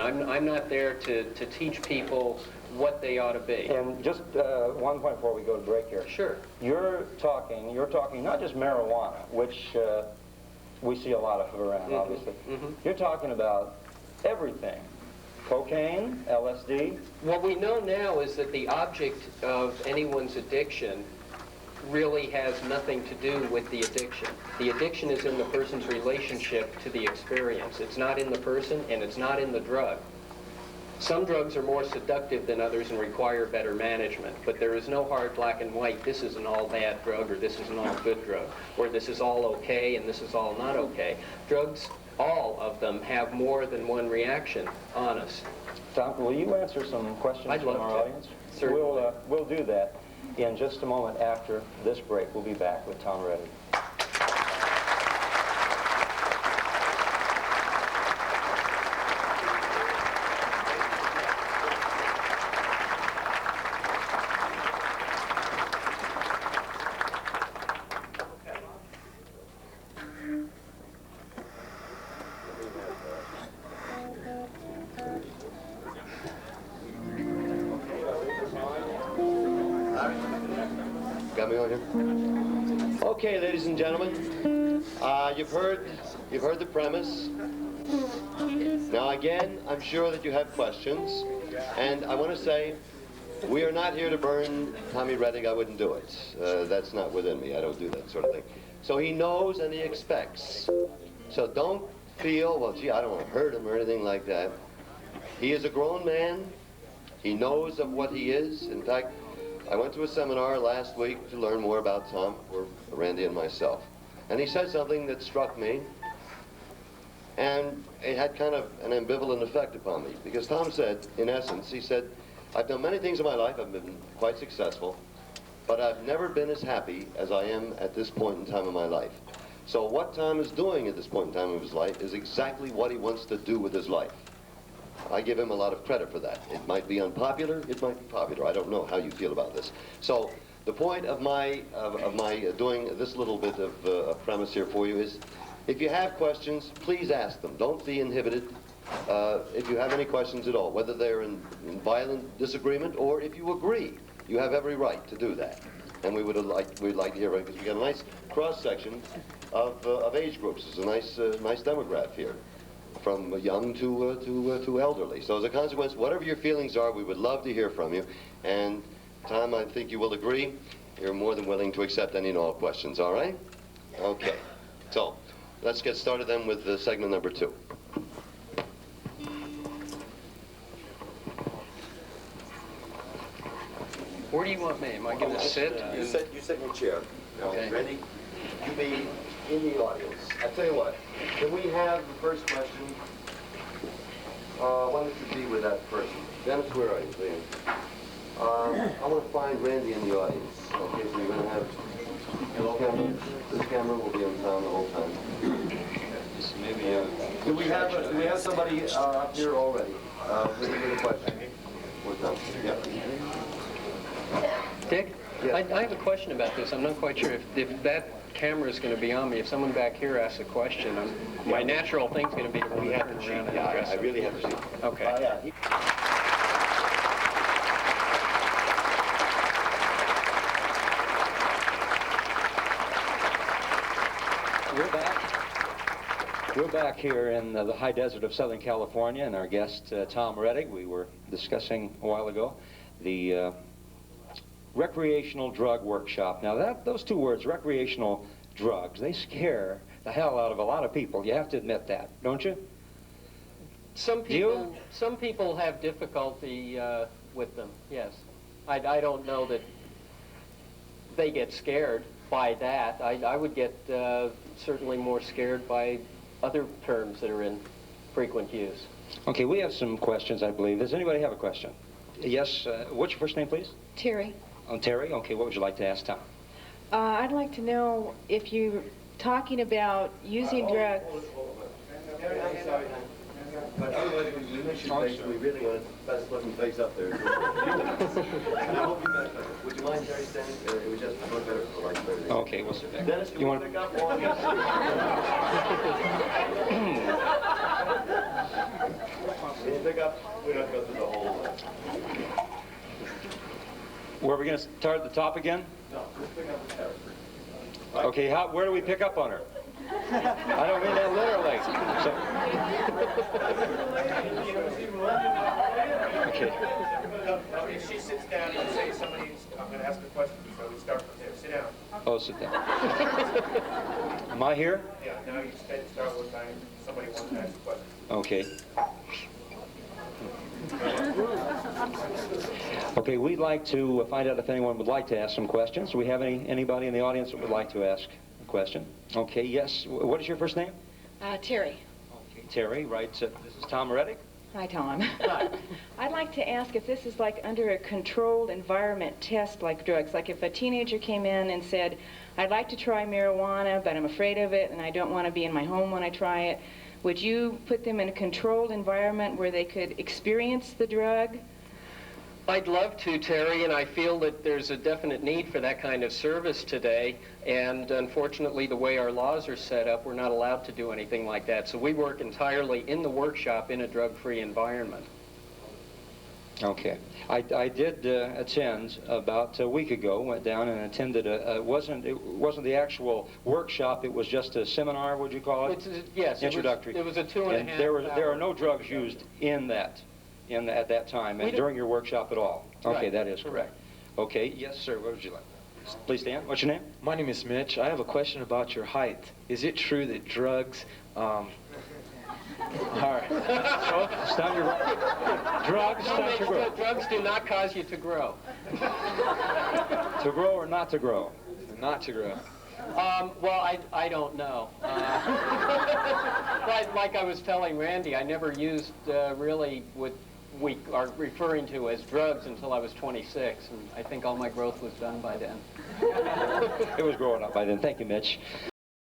I'm not there to teach people what they ought to be. And just one point before we go to break here. Sure. You're talking not just marijuana, which we see a lot of around, obviously. You're talking about everything. Cocaine, LSD. What we know now is that the object of anyone's addiction really has nothing to do with the addiction. The addiction is in the person's relationship to the experience. It's not in the person, and it's not in the drug. Some drugs are more seductive than others and require better management, but there is no hard black and white, this is an all bad drug, or this is an all good drug, or this is all okay and this is all not okay. Drugs, all of them, have more than one reaction on us. Tom, will you answer some questions from our audience? Certainly. We'll do that in just a moment after this break. We'll be back with Tom Rettig. Got me on here? Okay, ladies and gentlemen, you've heard the premise. Now again, I'm sure that you have questions, and I want to say, we are not here to burn Tommy Rettig. I wouldn't do it. That's not within me. I don't do that sort of thing. So he knows and he expects. So don't feel, well, gee, I don't want to hurt him or anything like that. He is a grown man. He knows of what he is. In fact, I went to a seminar last week to learn more about Tom, or Randy and myself. And he said something that struck me, and it had kind of an ambivalent effect upon me. Because Tom said, in essence, he said, I've done many things in my life, I've been quite successful, but I've never been as happy as I am at this point in time in my life. So what Tom is doing at this point in time of his life is exactly what he wants to do with his life. I give him a lot of credit for that. It might be unpopular, it might be popular. I don't know how you feel about this. So the point of my doing this little bit of a premise here for you is, if you have questions, please ask them. Don't be inhibited. If you have any questions at all, whether they're in violent disagreement or if you agree, you have every right to do that. And we'd like to hear it, because we got a nice cross section of age groups. There's a nice demographic here, from young to elderly. So as a consequence, whatever your feelings are, we would love to hear from you. And Tom, I think you will agree, you're more than willing to accept any and all questions, all right? Okay. So let's get started then with segment number 2. Where do you want me? Am I going to sit? You sit in your chair. Okay. Ready? You be in the audience. I tell you what, can we have the first question? Why don't you be with that person? Dennis, where are you, please? I want to find Randy in the audience. Okay, so you're going to have this camera will be on Tom the whole time. Maybe. Do we have somebody up here already? With a question. What's up? Yeah. Dick? Yes. I have a question about this. I'm not quite sure if that camera is going to be on me. If someone back here asks a question, my natural thing's going to be to We have to see. Yeah, I really have to see. Okay. Yeah. We're back here in the high desert of Southern California, and our guest, Tom Rettig. We were discussing a while ago the Recreational Drug Workshop. Now, those two words, recreational drugs, they scare the hell out of a lot of people. You have to admit that, don't you? Some people have difficulty with them, yes. I don't know that they get scared by that. I would get certainly more scared by other terms that are in frequent use. Okay, we have some questions, I believe. Does anybody have a question? Yes, what's your first name, please? Terry. Oh, Terry? Okay, what would you like to ask Tom? I'd like to know if you're talking about using drugs. I'm sorry, but we miss your face. We really want the best looking face up there. Would you mind, Terry, standing? It was just much better for the light. Okay, we'll sit back. Dennis, can you pick up one? Can you pick We don't go through the whole list. Were we going to start at the top again? No, just pick up the tab. Okay, where do we pick up on her? I don't mean that literally. Okay. If she sits down and say somebody's, I'm going to ask a question, so we start from there. Sit down. Oh, sit down. Am I here? Yeah, now you start with time somebody wants to ask a question. Okay. Okay, we'd like to find out if anyone would like to ask some questions. Do we have anybody in the audience that would like to ask a question? Okay, yes. What is your first name? Terry. Okay, Terry, right. This is Tom Rettig. Hi, Tom. I'd like to ask if this is like under a controlled environment test like drugs. Like if a teenager came in and said, I'd like to try marijuana, but I'm afraid of it and I don't want to be in my home when I try it. Would you put them in a controlled environment where they could experience the drug? I'd love to, Terry, and I feel that there's a definite need for that kind of service today. And unfortunately, the way our laws are set up, we're not allowed to do anything like that. So we work entirely in the workshop in a drug-free environment. Okay. I did attend about a week ago, went down and attended it wasn't the actual workshop, it was just a seminar, would you call it? Yes. Introductory. It was a 2.5 And there are no drugs used at that time and during your workshop at all. Okay, Right. that is correct. Okay, yes, sir. What would you like? Please stand. What's your name? My name is Mitch. I have a question about your height. Is it true that drugs, all right. Stunt your drugs stunt your growth. Drugs do not cause you to grow. To grow or not to grow? Not to grow. Well, I don't know. Like I was telling Randy, I never used really what we are referring to as drugs until I was 26, and I think all my growth was done by then. It was growing up by then. Thank you, Mitch.